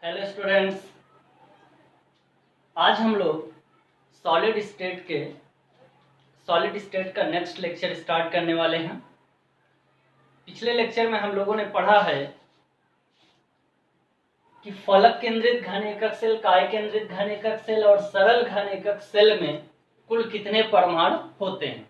Hello students, आज हम लोग सॉलिड स्टेट का नेक्स्ट लेक्चर स्टार्ट करने वाले हैं। पिछले लेक्चर में हम लोगों ने पढ़ा है कि फलक केंद्रित घन एकक सेल, काय केंद्रित घन एकक सेल और सरल घन एकक सेल में कुल कितने परमाणु होते हैं।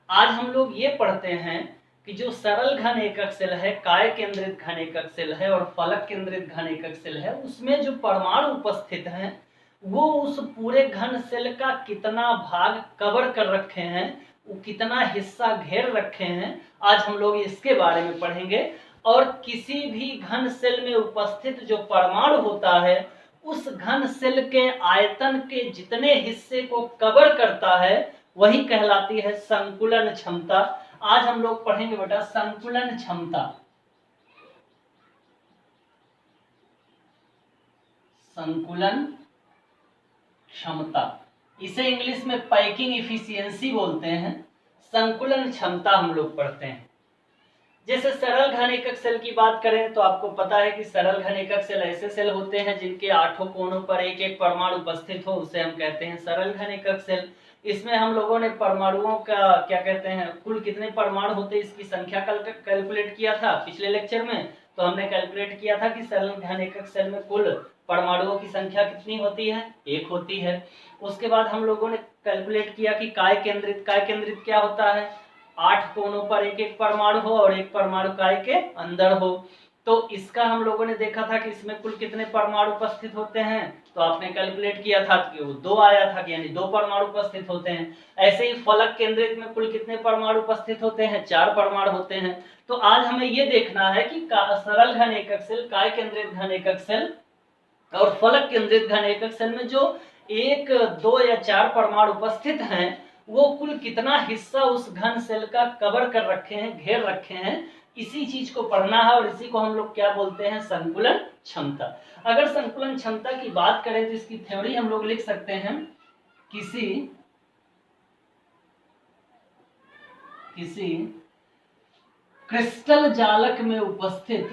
आज हम लोग ये पढ़ते हैं कि जो सरल घन एकक सेल है, काय केंद्रित घन एकक सेल है और फलक केंद्रित घन एकक सेल है, उसमें जो परमाणु उपस्थित हैं वो उस पूरे घन सेल का कितना भाग कवर कर रखे हैं, वो कितना हिस्सा घेर रखे हैं, आज हम लोग इसके बारे में पढ़ेंगे। और किसी भी घन सेल में उपस्थित जो परमाणु होता है उस घन सेल के आयतन के जितने हिस्से को कवर करता है वही कहलाती है संकुलन क्षमता। आज हम लोग पढ़ेंगे बेटा संकुलन क्षमता। संकुलन क्षमता, इसे इंग्लिश में पैकिंग इफिशियंसी बोलते हैं। संकुलन क्षमता हम लोग पढ़ते हैं। जैसे सरल घन एकक सेल की बात करें तो आपको पता है कि सरल घन एकक सेल ऐसे सेल होते हैं जिनके आठों कोनों पर एक एक परमाणु उपस्थित हो, उसे हम कहते हैं सरल घन एकक सेल। इसमें हम लोगों ने परमाणुओं का क्या कहते हैं, कुल कितने परमाणु होते हैं इसकी संख्या कैलकुलेट किया था पिछले लेक्चर में। तो हमने कैलकुलेट किया था कि सरल घन एकक सेल में कुल परमाणुओं की संख्या कितनी होती है, एक होती है। उसके बाद हम लोगों ने कैलकुलेट किया कि काय केंद्रित क्या होता है, 8 कोनों पर एक एक परमाणु हो और एक परमाणु काय के अंदर हो। तो इसका हम लोगों ने देखा था कि इसमें कुल कितने परमाणु उपस्थित होते हैं, तो आपने कैलकुलेट किया था कि वो 2 आया था, यानी 2 परमाणु उपस्थित होते हैं। ऐसे ही फलक केंद्रित में कुल कितने परमाणु उपस्थित होते हैं, 4 परमाणु होते हैं। तो आज हमें ये देखना है कि सरल घन एकक सेल, काय केंद्रित घन एकक सेल और फलक केंद्रित घन एकक सेल में जो 1, 2 या 4 परमाणु उपस्थित हैं वो कुल कितना हिस्सा उस घन सेल का कवर कर रखे हैं, घेर रखे हैं। इसी चीज को पढ़ना है और इसी को हम लोग क्या बोलते हैं, संकुलन क्षमता। अगर संकुलन क्षमता की बात करें तो इसकी थ्योरी हम लोग लिख सकते हैं, किसी क्रिस्टल जालक में उपस्थित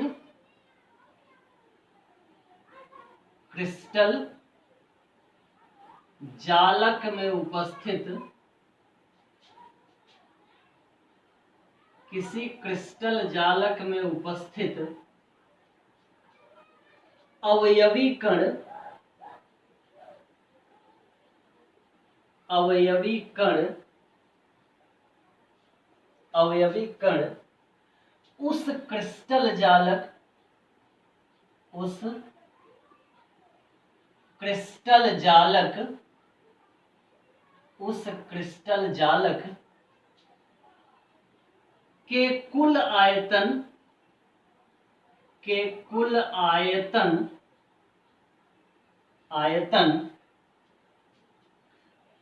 किसी क्रिस्टल जालक में उपस्थित अवयवी कण उस क्रिस्टल जालक के कुल आयतन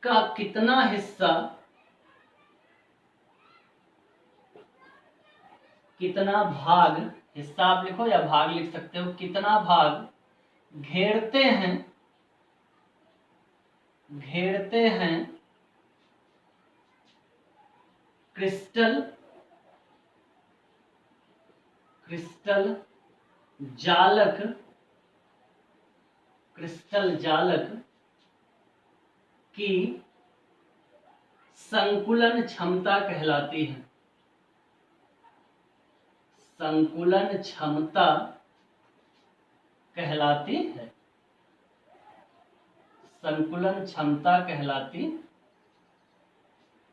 का कितना हिस्सा, कितना भाग, हिस्सा आप लिखो या भाग लिख सकते हो, कितना भाग घेरते हैं क्रिस्टल जालक की संकुलन क्षमता कहलाती है। संकुलन क्षमता कहलाती है।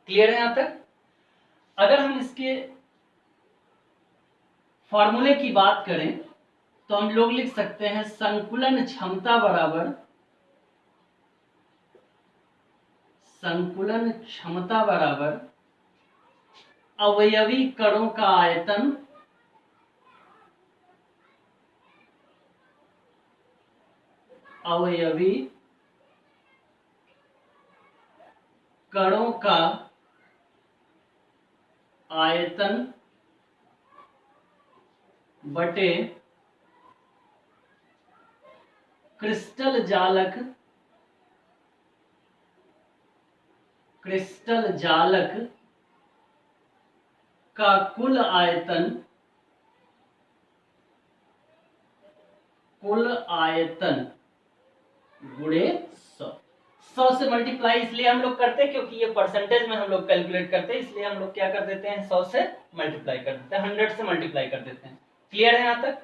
क्लियर है यहां तक? अगर हम इसके फॉर्मूले की बात करें तो हम लोग लिख सकते हैं संकुलन क्षमता बराबर अवयवी कणों का आयतन बटे क्रिस्टल जालक का कुल आयतन कुल आयतन गुणे 100। 100 से मल्टीप्लाई इसलिए हम लोग करते हैं क्योंकि ये परसेंटेज में हम लोग कैलकुलेट करते हैं, इसलिए हम लोग क्या कर देते हैं 100 से मल्टीप्लाई कर देते हैं, 100 से मल्टीप्लाई कर देते हैं। क्लियर है यहाँ तक?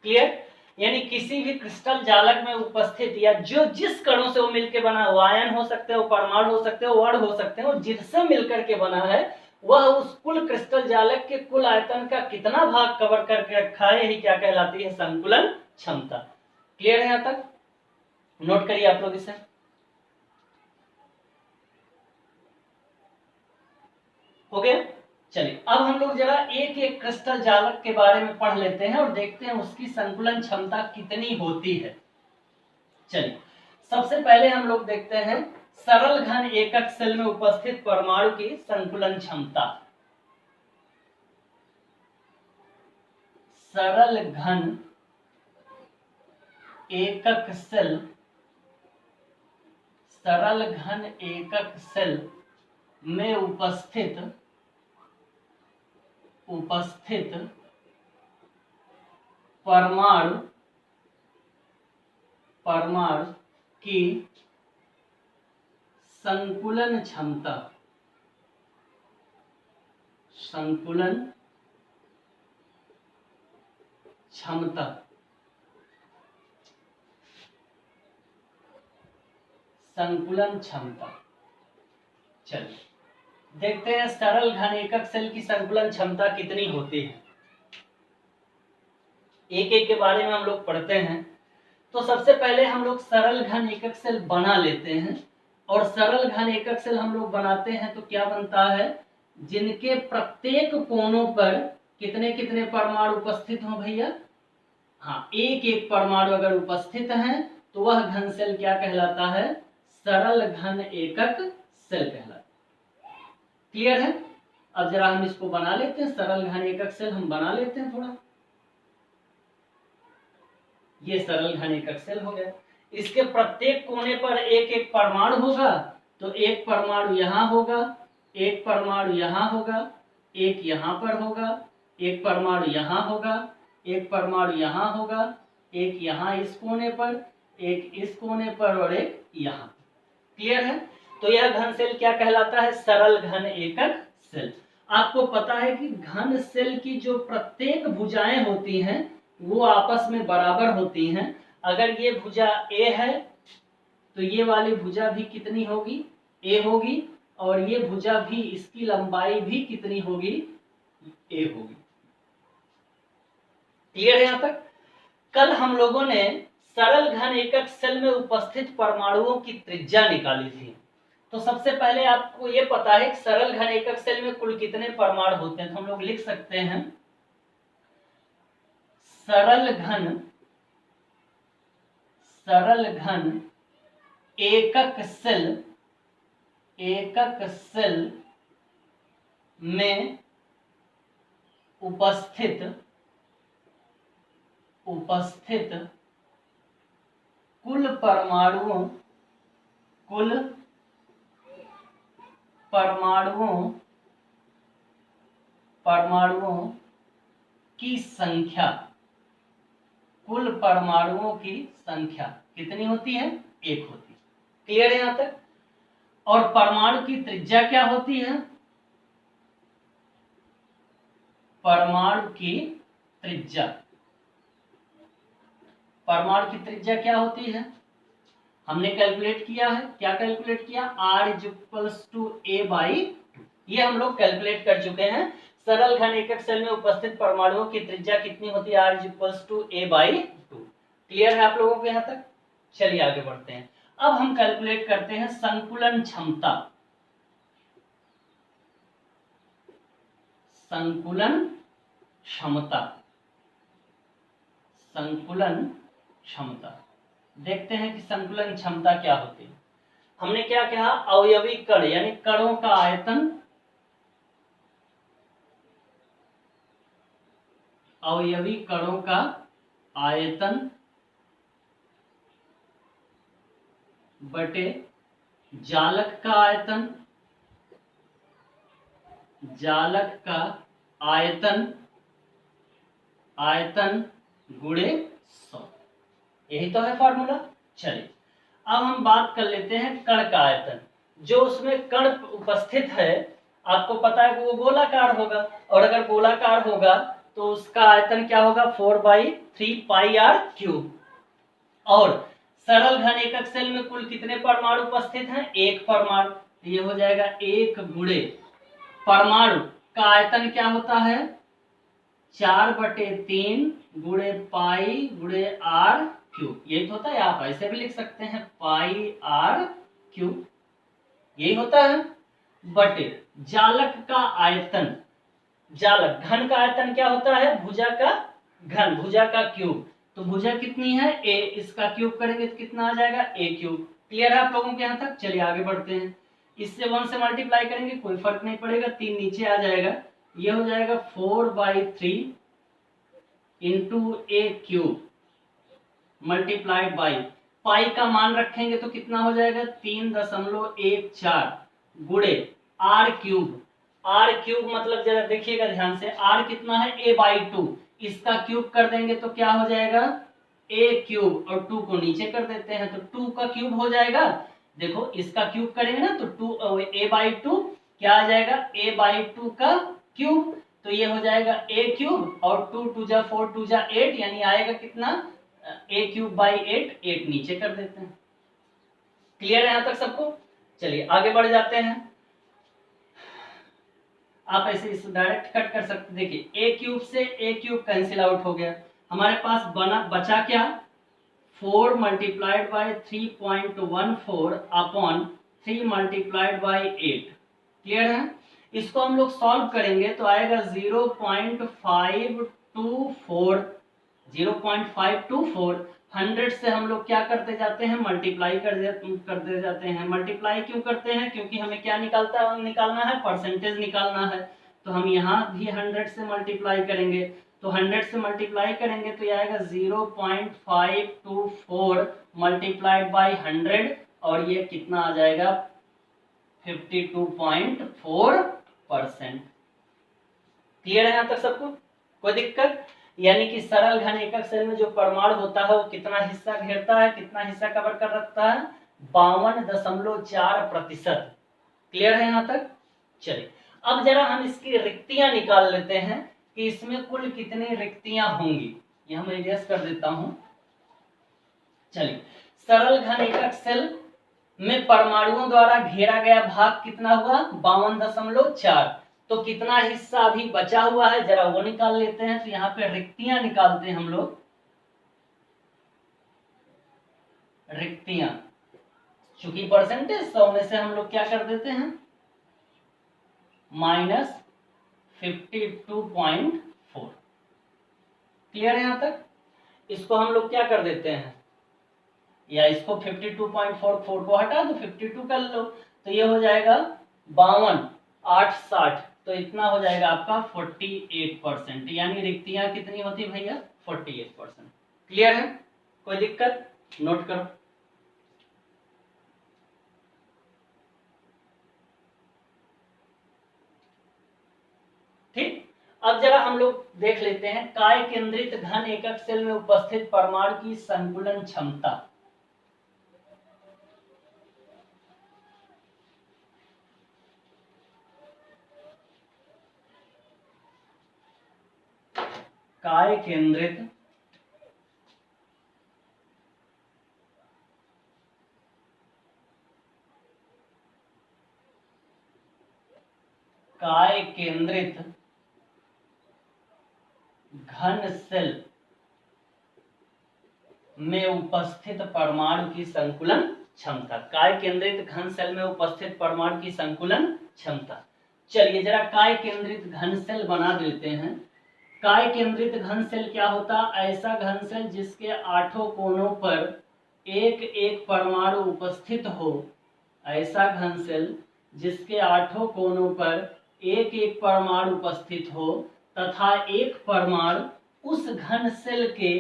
क्लियर? यानी किसी भी क्रिस्टल जालक में उपस्थित या जो जिस कणों से वो मिलकर बना, वो आयन हो सकते हैं, वो परमाणु हो सकते हैं, वो अणु हो सकते हैं, वो जिससे मिलकर के बना है वह उस कुल क्रिस्टल जालक के कुल आयतन का कितना भाग कवर करके रखा है, यही क्या कहलाती है? संकुलन क्षमता। क्लियर है यहाँ तक? नोट करिए आप लोग इसे। हो गया? चलिए अब हम लोग जरा एक एक क्रिस्टल जालक के बारे में पढ़ लेते हैं और देखते हैं उसकी संकुलन क्षमता कितनी होती है। चलिए सबसे पहले हम लोग देखते हैं सरल घन एकक सेल में उपस्थित परमाणु की संकुलन क्षमता। सरल घन एकक सेल, सरल घन एकक सेल में उपस्थित परमाणु की संकुलन क्षमता, संकुलन क्षमता। चलिए देखते हैं सरल घन एकक सेल की संकुलन क्षमता कितनी होती है। एक एक के बारे में हम लोग पढ़ते हैं। तो सबसे पहले हम लोग सरल घन एकक सेल बना लेते हैं, और सरल घन एकक सेल हम लोग बनाते हैं तो क्या बनता है? जिनके प्रत्येक कोनों पर कितने कितने परमाणु उपस्थित हो भैया? हाँ, एक एक परमाणु अगर उपस्थित है तो वह घन सेल क्या कहलाता है? सरल घन एकक सेल कहलाता है। क्लियर है? अब जरा हम इसको बना लेते हैं, सरल घन एकक सेल हम बना लेते हैं थोड़ा। ये सरल घन एकक सेल हो गया। इसके प्रत्येक कोने पर एक एक परमाणु होगा, तो एक परमाणु यहाँ होगा, एक परमाणु यहाँ होगा, एक यहाँ पर होगा, एक परमाणु यहाँ होगा, एक परमाणु यहाँ होगा, एक यहाँ इस कोने पर, एक इस कोने पर और एक यहाँ। क्लियर है? तो यह घन सेल क्या कहलाता है? सरल घन एकक सेल। आपको पता है कि घन सेल की जो प्रत्येक भुजाएं होती हैं वो आपस में बराबर होती हैं। अगर ये भुजा ए है तो ये वाली भुजा भी कितनी होगी? ए होगी, और ये भुजा भी, इसकी लंबाई भी कितनी होगी? ए होगी। क्लियर है यहाँ तक? कल हम लोगों ने सरल घन एकक सेल में उपस्थित परमाणुओं की त्रिज्या निकाली थी। तो सबसे पहले आपको ये पता है कि सरल घन एकक सेल में कुल कितने परमाणु होते हैं, तो हम लोग लिख सकते हैं सरल घन एकक सेल में उपस्थित कुल परमाणुओं की संख्या, कुल परमाणुओं की संख्या कितनी होती है? एक होती है। क्लियर है यहाँ तक? और परमाणु की त्रिज्या क्या होती है? परमाणु की त्रिज्या क्या होती है? हमने कैलकुलेट किया है। क्या कैलकुलेट किया? R=a/2। ये हम लोग कैलकुलेट कर चुके हैं। सरल घन एकक सेल में उपस्थित परमाणुओं की त्रिज्या कितनी होती है? R=a/2। क्लियर है आप लोगों को यहाँ तक? चलिए आगे बढ़ते हैं। अब हम कैलकुलेट करते हैं संकुलन क्षमता। संकुलन क्षमता देखते हैं कि संकुलन क्षमता क्या होती है। हमने क्या कहा? अवयवी कण यानी कणों का आयतन, अवयवी कणों का आयतन बटे जालक का आयतन, आयतन गुणे 100। यही तो है फॉर्मूला। चलिए अब हम बात कर लेते हैं कण का आयतन। जो उसमें कण उपस्थित है आपको पता है कि वो गोलाकार होगा, और अगर गोलाकार होगा तो उसका आयतन क्या होगा 4/3 पाई आर क्यूब। और सरल घन एकक सेल में कुल कितने परमाणु उपस्थित हैं, एक परमाणु। ये हो जाएगा एक गुणे परमाणु का आयतन क्या होता है 4/3 गुणे पाई गुणे आर क्यूब। यही तो होता है, आप ऐसे भी लिख सकते हैं पाई आर क्यूब, यही होता है। बटे जालक का आयतन, जालक घन का आयतन क्या होता है भुजा का घन, भुजा का क्यूब। तो भुजा कितनी है a, इसका क्यूब करेंगे तो कितना आ जाएगा a क्यूब। क्लियर है आप लोगों के यहाँ तक। चलिए आगे बढ़ते हैं। इससे 1 से मल्टीप्लाई करेंगे कोई फर्क नहीं पड़ेगा, 3 नीचे आ जाएगा। ये हो जाएगा 4/3 into A cube multiplied by pi का मान रखेंगे तो कितना हो जाएगा 3.14 गुणे आर क्यूब। आर क्यूब मतलब जरा देखिएगा ध्यान से, आर कितना है a/2, इसका क्यूब कर देंगे तो क्या हो जाएगा a क्यूब, और 2 को नीचे कर देते हैं तो 2 का क्यूब हो जाएगा। देखो इसका क्यूब करेंगे ना तो 2 a/2 क्या आ जाएगा a/2 का क्यूब, तो ये हो जाएगा a क्यूब, और 2 2 जा 4 2 जा 8, यानी आएगा कितना a क्यूब बाई 8, 8 नीचे कर देते हैं। क्लियर है यहाँ तक सबको। चलिए आगे बढ़ जाते हैं। आप ऐसे इस डायरेक्ट कट कर सकते, देखिए a क्यूब से a क्यूब कैंसिल आउट हो गया, हमारे पास बचा क्या 4 multiplied by 3.14 upon 3 multiplied by 8। Clear है। इसको हम लोग सॉल्व करेंगे तो आएगा 0.524, 0.524। 100 से हम लोग क्या करते जाते हैं मल्टीप्लाई करते जाते हैं। मल्टीप्लाई क्यों करते हैं, क्योंकि हमें क्या निकालना है परसेंटेज निकालना है। तो हम यहाँ भी 100 से मल्टीप्लाई करेंगे, तो 100 से मल्टीप्लाई करेंगे तो ये आएगा 0.524 मल्टीप्लाइड बाई 100, और ये कितना आ जाएगा 52.4%। क्लियर है यहाँ तक सबको, कोई दिक्कत। यानी कि सरल घन एकक सेल में जो परमाणु होता है वो कितना हिस्सा घेरता है, कितना हिस्सा कवर कर रखता है 52.4%। क्लियर है यहाँ तक। चलिए अब जरा हम इसकी रिक्तियां निकाल लेते हैं कि इसमें कुल कितनी रिक्तियां होंगी। ये हम एडजस्ट कर देता हूं। चलिए सरल घन एकक सेल में परमाणुओं द्वारा घेरा गया भाग कितना हुआ 52.4, तो कितना हिस्सा अभी बचा हुआ है जरा वो निकाल लेते हैं। तो यहाँ पे रिक्तियां निकालते हैं हम लोग। रिक्तियां चूंकि परसेंटेज 100 में से हम लोग क्या कर देते हैं -52.4। क्लियर है यहाँ तक। इसको हम लोग क्या कर देते हैं, या इसको 52.44 को हटा दो 52 कर लो, तो ये हो जाएगा 52 8 60, तो इतना हो जाएगा आपका 48%। यानी रिक्तियां कितनी होती है भैया 48%। क्लियर है, कोई दिक्कत, नोट करो। ठीक, अब जरा हम लोग देख लेते हैं काय केंद्रित घन एकक सेल में उपस्थित परमाणु की संकुलन क्षमता। काय केंद्रित काय केंद्रित घन सेल में उपस्थित परमाणु की संकुलन क्षमता। काय केंद्रित घन सेल में उपस्थित परमाणु की संकुलन क्षमता। चलिए जरा काय केंद्रित घन सेल बना देते हैं। काय केंद्रित घन सेल क्या होता, ऐसा घन सेल जिसके 8 कोनों पर एक एक परमाणु उपस्थित हो। ऐसा घन सेल जिसके 8 कोनों पर एक एक परमाणु उपस्थित हो तथा एक परमाणु उस घन सेल के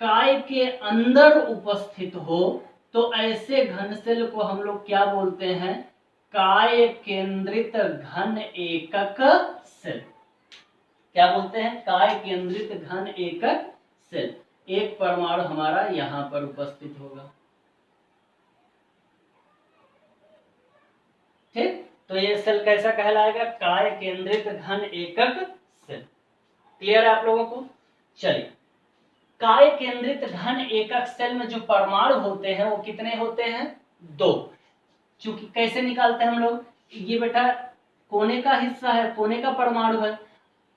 काय के अंदर उपस्थित हो, तो ऐसे घन सेल को हम लोग क्या बोलते हैं काय केंद्रित घन एकक सेल। क्या बोलते हैं काय केंद्रित घन एकक सेल। एक परमाणु हमारा यहाँ पर उपस्थित होगा। ठीक, तो ये सेल कैसा कहलाएगा? काय केंद्रित घन एकक सेल। क्लियर है आप लोगों को? चलिए, काय केंद्रित घन एकक सेल में जो परमाणु होते हैं वो कितने होते हैं? 2। चूंकि कैसे निकालते हैं हम लोग? ये बेटा कोने का हिस्सा है, कोने का परमाणु है,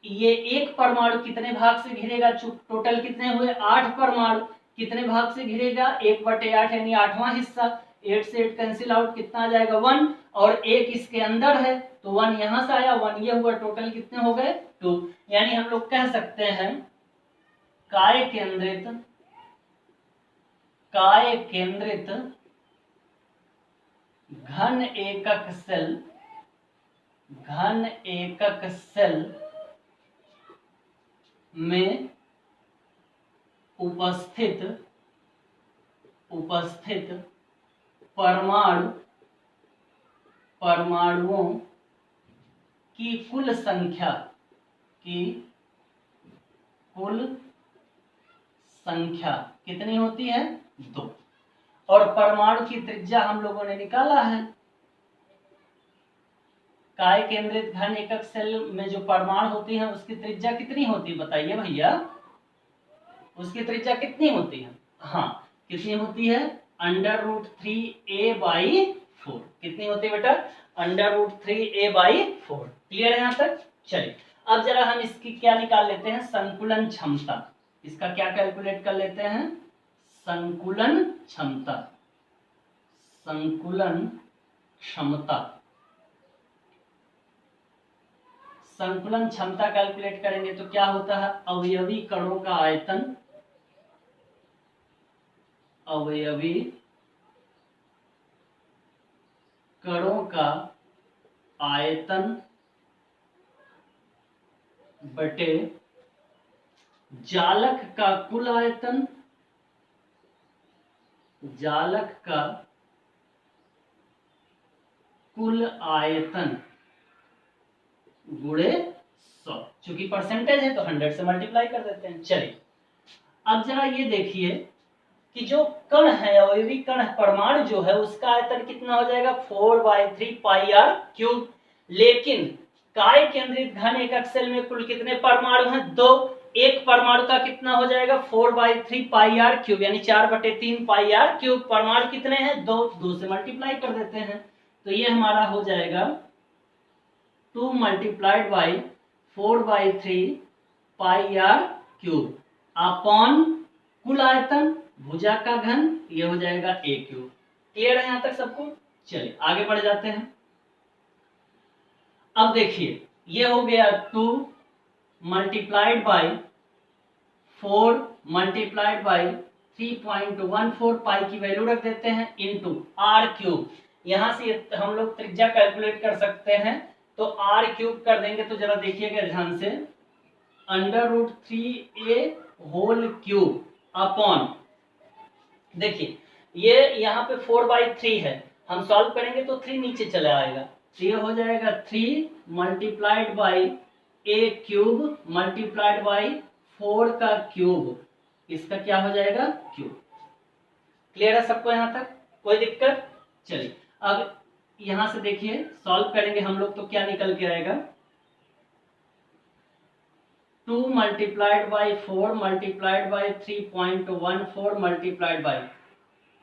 ये एक परमाणु कितने भाग से घिरेगा? टोटल कितने हुए? 8 परमाणु। कितने भाग से घिरेगा? 1/8 यानी 8वां हिस्सा। 8 से 8 कैंसिल आउट, कितना आ जाएगा? 1। और एक इसके अंदर है तो 1 यहां से आया, 1 ये हुआ, टोटल कितने हो गए? 2। यानी हम लोग कह सकते हैं काय केंद्रित घन एकक सेल में उपस्थित परमाणुओं की कुल संख्या कितनी होती है? 2। और परमाणु की त्रिज्या हम लोगों ने निकाला है। काय केंद्रित घन एकक सेल में जो परमाणु होती है उसकी त्रिज्या कितनी होती है? बताइए भैया, उसकी त्रिज्या कितनी होती है? हाँ, कितनी होती है? √3a/4। कितनी होती है बेटा? √3a/4। क्लियर है यहाँ तक? चलिए, अब जरा हम इसकी क्या निकाल लेते हैं? संकुलन क्षमता। इसका क्या कैलकुलेट कर लेते हैं? संकुलन क्षमता कैलकुलेट करेंगे तो क्या होता है? अवयवी कणों का आयतन बटे जालक का कुल आयतन गुणे 100। चूंकि परसेंटेज है तो 100 से मल्टीप्लाई कर देते हैं। चलिए, अब जरा ये देखिए कि जो कण है, अवयवी कण परमाणु जो है, उसका आयतन कितना हो जाएगा? 4/3πr³। लेकिन काय केंद्रित घन एकक सेल में कुल कितने परमाणु हैं? 2। एक परमाणु का कितना हो जाएगा? 4/3πr³ यानी 4/3πr³। परमाणु कितने हैं? 2। 2 से मल्टीप्लाई कर देते हैं तो ये हमारा हो जाएगा 2 × 4/3πr³ अपॉन कुल आयतन भुजा का घन, ये हो जाएगा a³। क्लियर है यहाँ तक सबको? चलिए आगे बढ़ जाते हैं। अब देखिए, ये हो गया 2 × 4 × 3.14 पाई की वैल्यू रख देते हैं इनटू r³। यहां से हम लोग त्रिज्या कैलकुलेट कर सकते हैं तो r³ कर देंगे तो जरा देखिएगा ध्यान से, √3a³ अपॉन, देखिए ये यहाँ पे 4/3 है, हम सॉल्व करेंगे तो 3 नीचे चला आएगा तो ये हो जाएगा 3 × a³ × 4 का क्यूब, इसका क्या हो जाएगा? क्यूब। क्लियर है सबको यहाँ तक? कोई दिक्कत? चलिए अब यहां से देखिए सॉल्व करेंगे हम लोग तो क्या निकल के आएगा? 2 × 4 × 3.14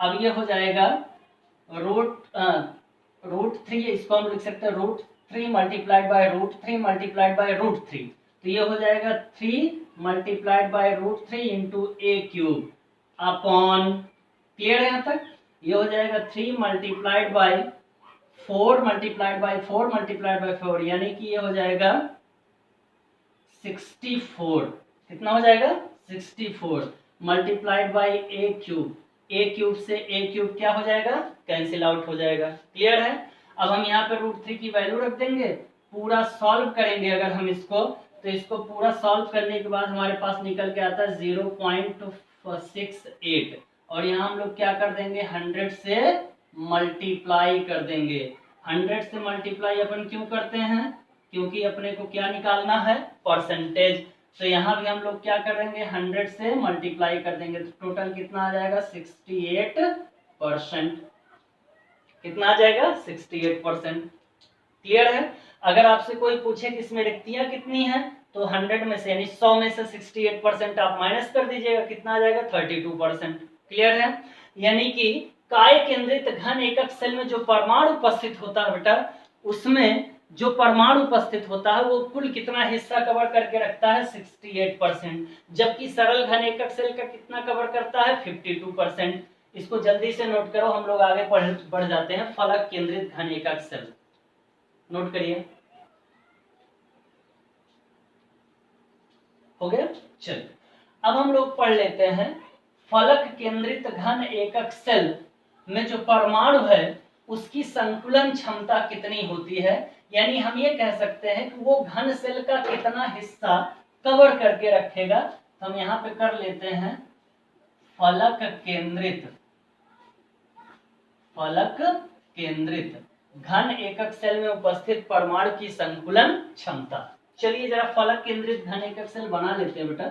अब ये हो जाएगा √3, इसको हम लिख सकते हैं √3 × √3 तो ये हो जाएगा 3 × √3 × a³ अपॉन, क्लियर है यहाँ तक? ये हो जाएगा 3 × 4 यानी कि ये हो जाएगा 64। कितना हो जाएगा? 64 मल्टीप्लाइड बाई a³ से a³ क्या हो जाएगा? कैंसिल आउट हो जाएगा। क्लियर है? अब हम यहाँ पे √3 की वैल्यू रख देंगे, पूरा सॉल्व करेंगे अगर हम इसको, तो इसको पूरा सॉल्व करने के बाद हमारे पास निकल के आता है 0.68 और यहाँ हम लोग क्या कर देंगे? 100 से मल्टीप्लाई कर देंगे। 100 से मल्टीप्लाई अपन क्यों करते हैं? क्योंकि अपने को क्या निकालना है? परसेंटेज। तो यहाँ भी हम लोग क्या करेंगे 100 से मल्टीप्लाई कर देंगे तो टोटल कितना आ जाएगा 68%। कितना आ जाएगा 68%। क्लियर है। अगर आपसे कोई पूछे कि इसमें रिक्तियां कितनी हैं तो 100 में से यानी 100 में से 68% आप माइनस कर दीजिएगा, कितना आ जाएगा 32%। क्लियर है। यानी कि काय केंद्रित घन एकक सेल में जो परमाणु उपस्थित होता है बेटा, उसमें जो परमाणु उपस्थित होता है वो कुल कितना हिस्सा कवर करके रखता है 68%, जबकि सरल घन एकक सेल का कितना कवर करता है 52%। इसको जल्दी से नोट करो, हम लोग आगे बढ़ जाते हैं। फलक केंद्रित घन एकक सेल नोट करिए। हो गया। चलिए अब हम लोग पढ़ लेते हैं फलक केंद्रित घन एकक सेल में जो परमाणु है उसकी संकुलन क्षमता कितनी होती है। यानी हम ये कह सकते हैं कि वो घन सेल का कितना हिस्सा कवर करके रखेगा। तो हम यहाँ पे कर लेते हैं फलक केंद्रित घन एकक सेल में उपस्थित परमाणु की संकुलन क्षमता। चलिए जरा फलक केंद्रित घन एकक सेल बना लेते हैं बेटा।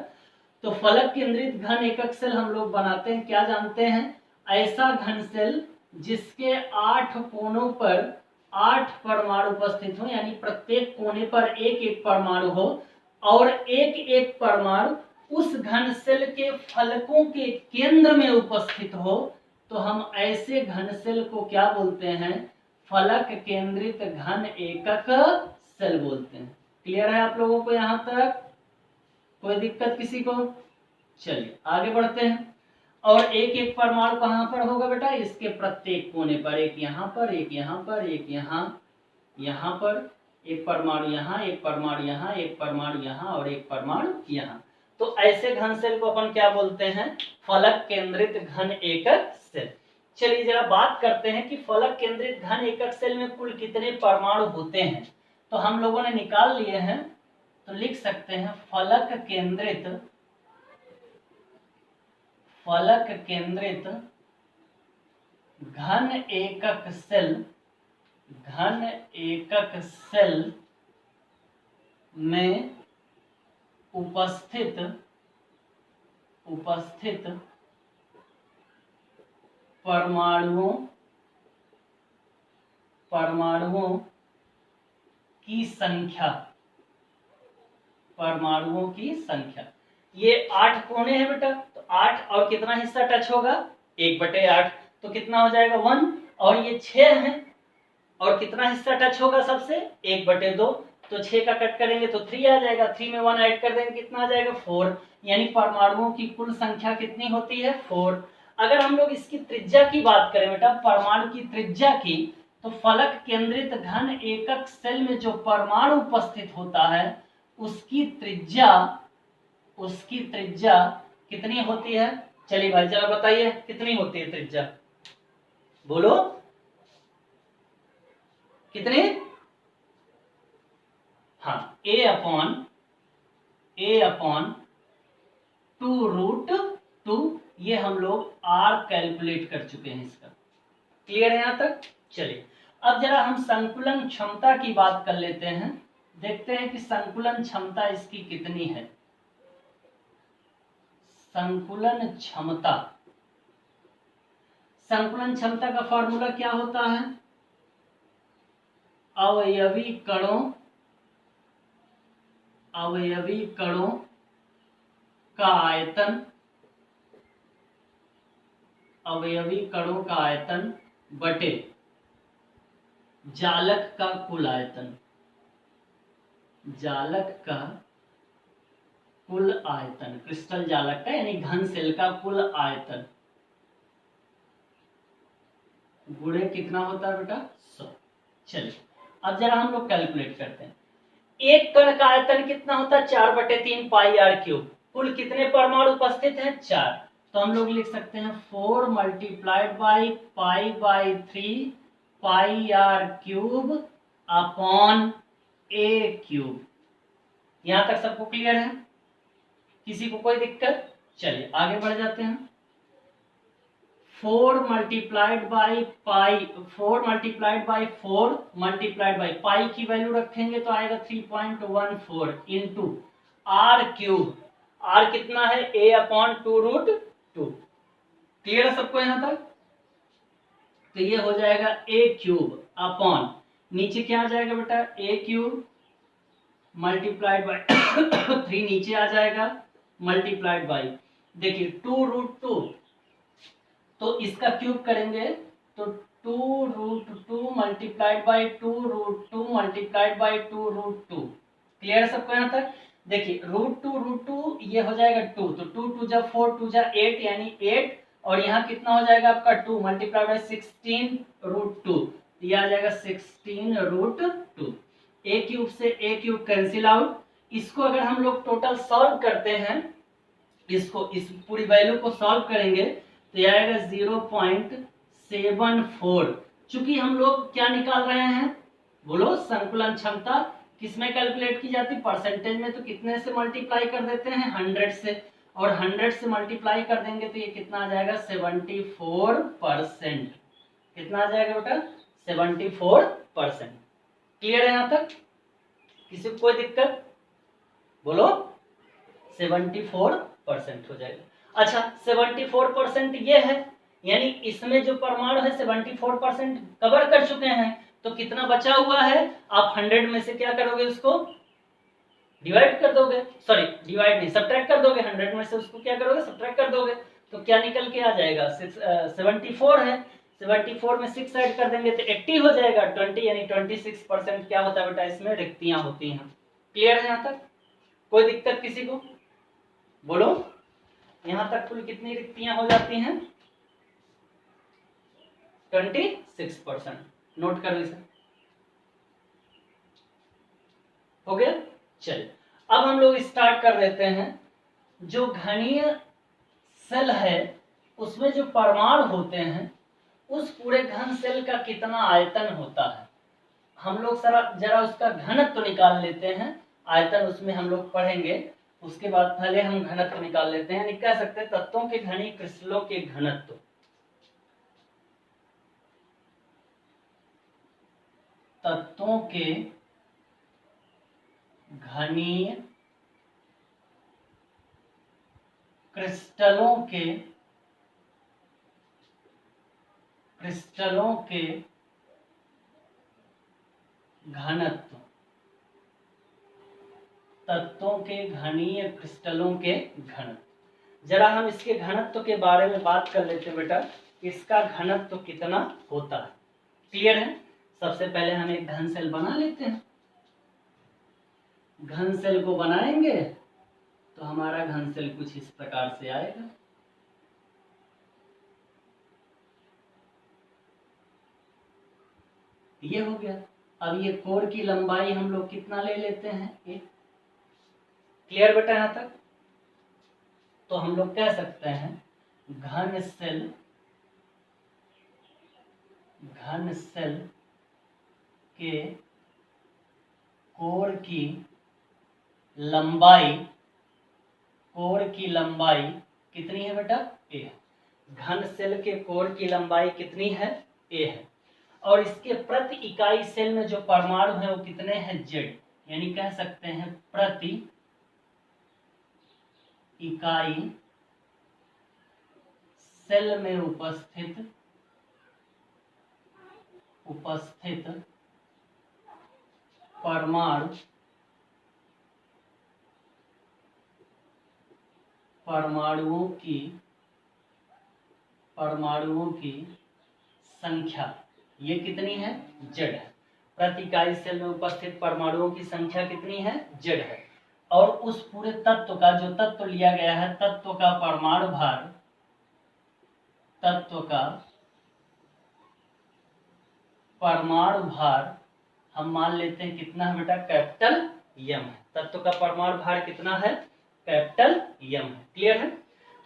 तो फलक केंद्रित घन एकक सेल हम लोग बनाते हैं, क्या जानते हैं, ऐसा घन सेल जिसके 8 कोनों पर 8 परमाणु उपस्थित हो, यानी प्रत्येक कोने पर एक एक परमाणु हो और एक एक परमाणु उस घन सेल के फलकों के केंद्र में उपस्थित हो, तो हम ऐसे घन सेल को क्या बोलते हैं, फलक केंद्रित घन एकक सेल बोलते हैं। क्लियर है आप लोगों को यहाँ तक, कोई दिक्कत किसी को? चलिए आगे बढ़ते हैं। और एक एक परमाणु कहाँ पर होगा बेटा, इसके प्रत्येक कोने पर, एक यहाँ पर, एक यहाँ पर, एक यहाँ पर, एक परमाणु यहाँ, एक परमाणु यहाँ, एक परमाणु यहाँ और एक परमाणु यहाँ। तो ऐसे घन सेल को अपन क्या बोलते हैं, फलक केंद्रित घन एकक सेल। चलिए जरा बात करते हैं कि फलक केंद्रित घन एकक सेल में कुल कितने परमाणु होते हैं। तो हम लोगों ने निकाल लिए हैं, तो लिख सकते हैं फलक केंद्रित घन एकक सेल में उपस्थित परमाणुओं की संख्या। ये 8 कोने हैं बेटा, तो 8 और कितना हिस्सा टच होगा 1/8, तो कितना हो जाएगा 1। और ये 6 हैं और कितना हिस्सा टच होगा सबसे 1/2, तो 6 का कट करेंगे तो 3 आ जाएगा, 3 में 1 ऐड कर देंगे कितना आ जाएगा 4। यानी परमाणुओं की कुल संख्या कितनी होती है 4। अगर हम लोग इसकी त्रिज्या की बात करें बेटा, परमाणु की त्रिज्या की, तो फलक केंद्रित घन एकक सेल में जो परमाणु उपस्थित होता है उसकी त्रिज्या कितनी होती है। चलिए भाई जरा बताइए कितनी होती है त्रिज्या, बोलो कितनी। हाँ, a/2√2, ये हम लोग r कैलकुलेट कर चुके हैं इसका। क्लियर है यहाँ तक। चलिए अब जरा हम संकुलन क्षमता की बात कर लेते हैं, देखते हैं कि संकुलन क्षमता इसकी कितनी है। संकुलन क्षमता का फॉर्मूला क्या होता है, अवयवी कणों का आयतन बटे जालक का कुल आयतन। क्रिस्टल जालक का यानी घन सेल का कुल आयतन गुणे कितना होता है बेटा 100। चलिए अब जरा हम लोग कैलकुलेट करते हैं। एक कण का आयतन कितना होता है 4/3 πr³। कुल कितने परमाणु उपस्थित हैं 4, तो हम लोग लिख सकते हैं 4 × π/3 πr³ अपॉन a³। यहां तक सबको क्लियर है, किसी को कोई दिक्कत? चलिए आगे बढ़ जाते हैं। 4 × पाई की वैल्यू रखेंगे तो आएगा 3.14 इंटू आर क्यूब, आर कितना है a/2√2। क्लियर है सबको यहाँ तक? तो ये हो जाएगा a क्यूब अपॉन, नीचे क्या आ जाएगा बेटा, a क्यूब मल्टीप्लाइड बाय 3 नीचे आ जाएगा, मल्टीप्लाइड बाय, देखिए 2√2, तो इसका क्यूब करेंगे तो 2√2 multiplied by 2√2 multiplied by 2√2। Clear है सबको यहाँ तक? देखिए √2 ये हो जाएगा 2, तो 2 2 जा 4 2 जा 8 यानी 8, और यहाँ कितना हो जाएगा आपका 2 मल्टीप्लाई बाय 16√2, ये आ जाएगा 16√2। a क्यूब से a क्यूब कैंसिल आउट, इसको अगर हम लोग टोटल सॉल्व करते हैं, इसको इस पूरी वैल्यू को सॉल्व करेंगे तो ये आएगा 0.74। चूंकि हम लोग क्या निकाल रहे हैं, बोलो, संकुलन क्षमता किसमें कैलकुलेट की जाती है, परसेंटेज में, तो कितने से मल्टीप्लाई कर देते हैं, 100 से, और 100 से मल्टीप्लाई कर देंगे तो ये कितना आ जाएगा, 74%। कितना आ जाएगा बेटा, 74%। क्लियर है यहाँ तक? किसी को कोई दिक्कत, बोलो? 74% हो जाएगा। अच्छा 74% ये है, यानी इसमें जो परमाणु है 74% कवर कर चुके हैं, तो कितना बचा हुआ है, आप 100 में से क्या करोगे, उसको डिवाइड कर दोगे, सॉरी डिवाइड नहीं, सब्ट्रैक्ट कर दोगे, 100 में से उसको क्या करोगे, सब्ट्रैक्ट कर दोगे, तो क्या निकल के आ जाएगा, 74 है, 74 में 6 ऐड कर देंगे तो 80 हो जाएगा, 20 यानी 26% क्या होता है बेटा, इसमें रिक्तियां होती हैं। क्लियर है यहाँ तक? कोई दिक्कत किसी को, बोलो? यहाँ तक कुल कितनी रिक्तियां हो जाती हैं, 26%। नोट कर लीजिए, हो गया? चलिए अब हम लोग स्टार्ट कर देते हैं। जो घनीय सेल है उसमें जो परमाणु होते हैं, उस पूरे घन सेल का कितना आयतन होता है, हम लोग जरा उसका घनत्व निकाल लेते हैं। आयतन उसमें हम लोग पढ़ेंगे, उसके बाद पहले हम घनत्व निकाल लेते हैं। कह सकते हैं तत्वों के घनीय क्रिस्टलों के घनत्व। तत्वों के घनीय क्रिस्टलों के घनत्व, तत्वों के घनीय क्रिस्टलों के घनत्व। जरा हम इसके घनत्व के बारे में बात कर लेते हैं बेटा, इसका घनत्व कितना होता है। क्लियर है? सबसे पहले हम एक घन सेल बना लेते हैं। घन सेल को बनाएंगे तो हमारा घन सेल कुछ इस प्रकार से आएगा। ये हो गया। अब ये कोर की लंबाई हम लोग कितना ले लेते हैं, 1। क्लियर बेटा यहाँ तक? तो हम लोग कह सकते हैं घन सेल के कोर की लंबाई कितनी है बेटा, a है। घन सेल के कोर की लंबाई कितनी है, a है। और इसके प्रति इकाई सेल में जो परमाणु है वो कितने हैं, z। यानी कह सकते हैं प्रति इकाई सेल में उपस्थित परमाणुओं की संख्या ये कितनी है, z है। प्रति इकाई सेल में उपस्थित परमाणुओं की संख्या कितनी है, z है। और उस पूरे तत्व का, जो तत्व लिया गया है, तत्व का परमाणु भार हम मान लेते हैं कितना है बेटा, कैपिटल M है। तत्व का परमाणु भार कितना है, कैपिटल M है। क्लियर है?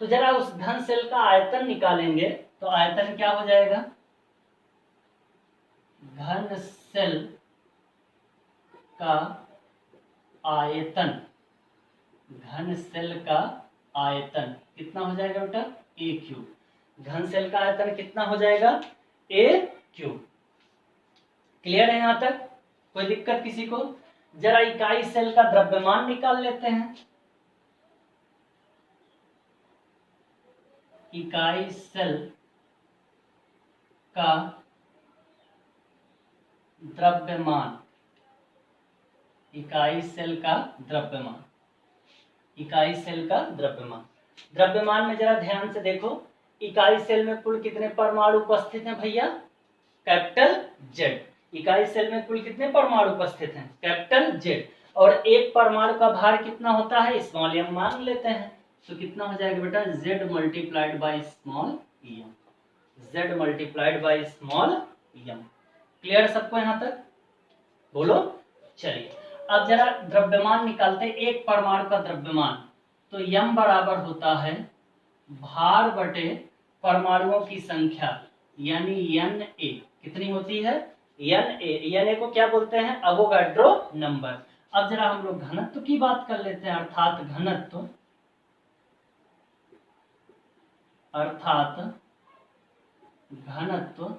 तो जरा उस घन सेल का आयतन निकालेंगे तो आयतन क्या हो जाएगा, घन सेल का आयतन कितना हो जाएगा बेटा, a क्यूब। घन सेल का आयतन कितना हो जाएगा, a क्यूब। क्लियर है यहाँ तक? कोई दिक्कत किसी को? जरा इकाई सेल का द्रव्यमान निकाल लेते हैं। इकाई सेल का द्रव्यमान, इकाई सेल का द्रव्यमान, इकाई सेल का द्रव्यमान। द्रव्यमान में जरा ध्यान से देखो, इकाई सेल में कुल कितने परमाणु उपस्थित हैं भैया? Capital Z. इकाई सेल में कुल कितने परमाणु उपस्थित हैं? Capital Z. और एक परमाणु का भार कितना होता है? स्मॉल एम मान लेते हैं, तो कितना हो जाएगा बेटा? Z multiplied by small M, Z multiplied by small M. Clear सबको यहाँ तक? बोलो। चलिए अब जरा द्रव्यमान निकालते हैं, एक परमाणु का द्रव्यमान। तो यम बराबर होता है भार बटे परमाणुओं की संख्या, यानी एन ए। कितनी होती है? N A. एन ए को क्या बोलते हैं? Avogadro number. अब जरा हम लोग घनत्व की बात कर लेते हैं, अर्थात घनत्व, अर्थात घनत्व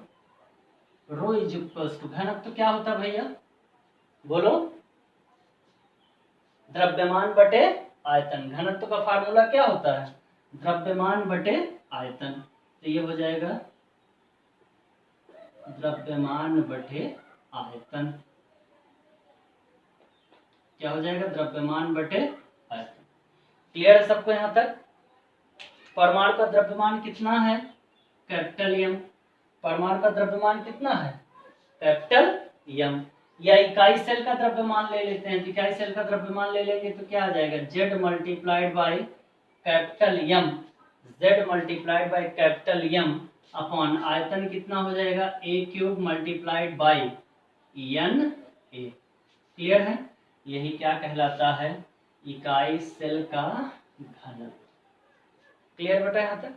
रो इज इक्वल्स टू, घनत्व क्या होता है भैया? बोलो। द्रव्यमान बटे आयतन। घनत्व का फार्मूला क्या होता है? द्रव्यमान बटे आयतन। तो ये हो जाएगा द्रव्यमान बटे आयतन। क्या हो जाएगा? द्रव्यमान बटे आयतन। क्लियर है सबको यहाँ तक? परमाणु का द्रव्यमान कितना है? Capital M. परमाणु का द्रव्यमान कितना है? Capital M. या इकाई सेल का द्रव्यमान ले लेते हैं, तो इकाई सेल का द्रव्यमान ले लेंगे तो क्या आ जाएगा? Z multiplied by capital M, Z multiplied by capital M upon आयतन कितना हो जाएगा? A cube multiplied by N A. Clear है? यही क्या कहलाता है? इकाई सेल का घनत्व। क्लियर बेटा यहाँ तक?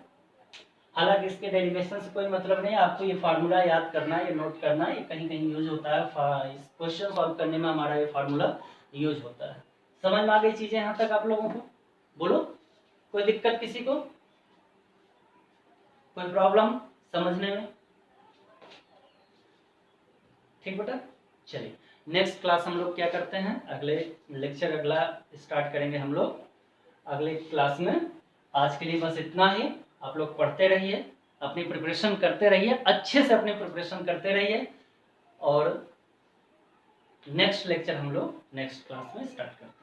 हालांकि इसके डेरिवेशन से कोई मतलब नहीं है, आपको ये फार्मूला याद करना है, ये नोट करना है, ये कहीं कहीं यूज होता है, इस क्वेश्चन सॉल्व करने में हमारा ये फार्मूला यूज होता है। समझ में आ गई चीजें यहाँ तक आप लोगों को? बोलो। कोई दिक्कत किसी को? कोई प्रॉब्लम समझने में? ठीक बेटा। चलिए नेक्स्ट क्लास हम लोग क्या करते हैं, अगले लेक्चर अगला स्टार्ट करेंगे हम लोग अगले क्लास में। आज के लिए बस इतना ही। आप लोग पढ़ते रहिए, अपनी प्रिपरेशन करते रहिए, अच्छे से अपनी प्रिपरेशन करते रहिए, और नेक्स्ट लेक्चर हम लोग नेक्स्ट क्लास में स्टार्ट करते हैं।